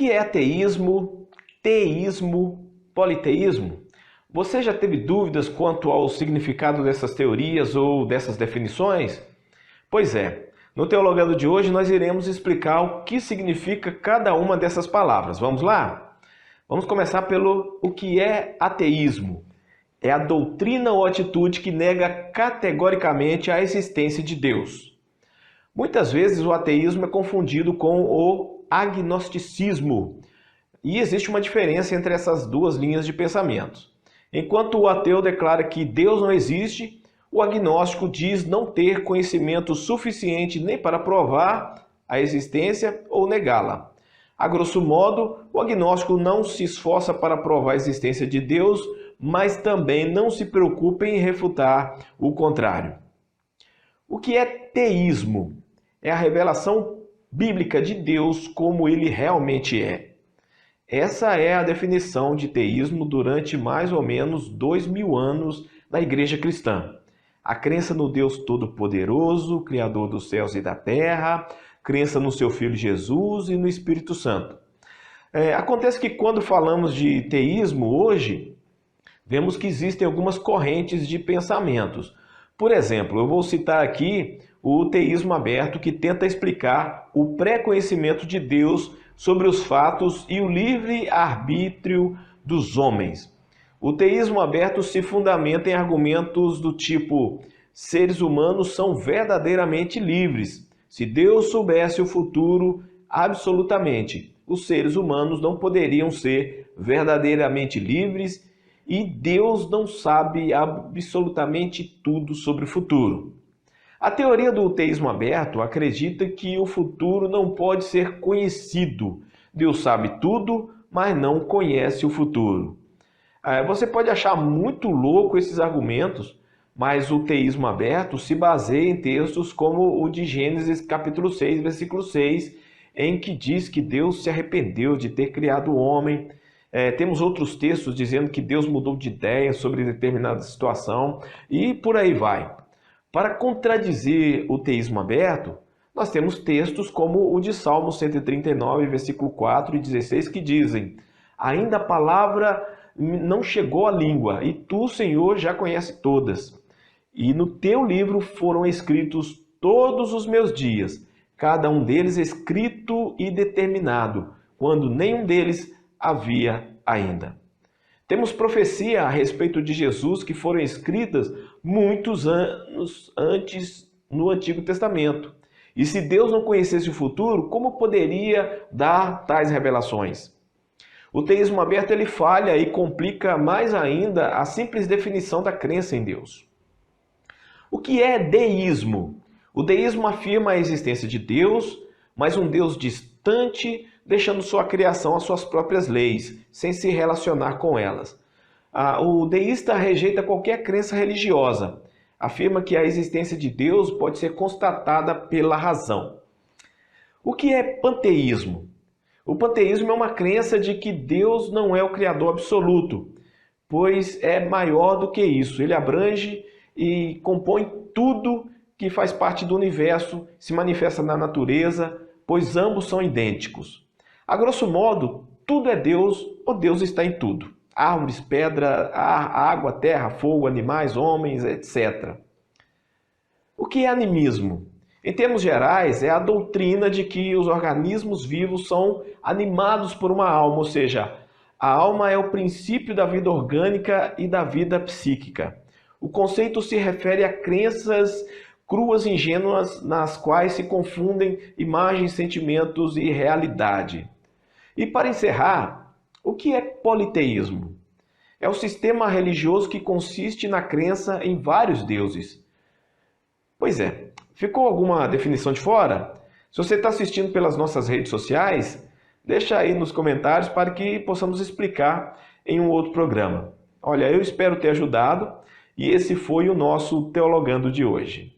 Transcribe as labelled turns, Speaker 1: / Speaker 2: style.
Speaker 1: que é ateísmo, teísmo, politeísmo? Você já teve dúvidas quanto ao significado dessas teorias ou dessas definições? Pois é, no Teologando de hoje nós iremos explicar o que significa cada uma dessas palavras. Vamos lá? Vamos começar pelo o que é ateísmo. É a doutrina ou atitude que nega categoricamente a existência de Deus. Muitas vezes o ateísmo é confundido com o agnosticismo. E existe uma diferença entre essas duas linhas de pensamento. Enquanto o ateu declara que Deus não existe, o agnóstico diz não ter conhecimento suficiente nem para provar a existência ou negá-la. A grosso modo, o agnóstico não se esforça para provar a existência de Deus, mas também não se preocupa em refutar o contrário. O que é teísmo? É a revelação bíblica de Deus como ele realmente é. Essa é a definição de teísmo durante mais ou menos 2000 anos na Igreja Cristã. A crença no Deus Todo-Poderoso, Criador dos céus e da terra, crença no seu Filho Jesus e no Espírito Santo. Acontece que quando falamos de teísmo hoje, vemos que existem algumas correntes de pensamentos. Por exemplo, eu vou citar aqui o teísmo aberto, que tenta explicar o pré-conhecimento de Deus sobre os fatos e o livre-arbítrio dos homens. O teísmo aberto se fundamenta em argumentos do tipo: seres humanos são verdadeiramente livres. Se Deus soubesse o futuro absolutamente, os seres humanos não poderiam ser verdadeiramente livres e Deus não sabe absolutamente tudo sobre o futuro. A teoria do teísmo aberto acredita que o futuro não pode ser conhecido. Deus sabe tudo, mas não conhece o futuro. Você pode achar muito louco esses argumentos, mas o teísmo aberto se baseia em textos como o de Gênesis capítulo 6, versículo 6, em que diz que Deus se arrependeu de ter criado o homem. Temos outros textos dizendo que Deus mudou de ideia sobre determinada situação e por aí vai. Para contradizer o teísmo aberto, nós temos textos como o de Salmo 139, versículo 4 e 16, que dizem: ainda a palavra não chegou à língua, e tu, Senhor, já conhece todas. E no teu livro foram escritos todos os meus dias, cada um deles escrito e determinado, quando nenhum deles havia ainda. Temos profecia a respeito de Jesus que foram escritas muitos anos antes no Antigo Testamento. E se Deus não conhecesse o futuro, como poderia dar tais revelações? O teísmo aberto ele falha e complica mais ainda a simples definição da crença em Deus. O que é deísmo? O deísmo afirma a existência de Deus, mas um Deus distante, deixando sua criação às suas próprias leis, sem se relacionar com elas. O deísta rejeita qualquer crença religiosa. Afirma que a existência de Deus pode ser constatada pela razão. O que é panteísmo? O panteísmo é uma crença de que Deus não é o Criador absoluto, pois é maior do que isso. Ele abrange e compõe tudo que faz parte do universo, se manifesta na natureza, pois ambos são idênticos. A grosso modo, tudo é Deus ou Deus está em tudo. Árvores, pedra, ar, água, terra, fogo, animais, homens, etc. O que é animismo? Em termos gerais, é a doutrina de que os organismos vivos são animados por uma alma, ou seja, a alma é o princípio da vida orgânica e da vida psíquica. O conceito se refere a crenças cruas e ingênuas nas quais se confundem imagens, sentimentos e realidade. E para encerrar, o que é politeísmo? É o sistema religioso que consiste na crença em vários deuses. Pois é, ficou alguma definição de fora? Se você está assistindo pelas nossas redes sociais, deixa aí nos comentários para que possamos explicar em um outro programa. Olha, eu espero ter ajudado e esse foi o nosso Teologando de hoje.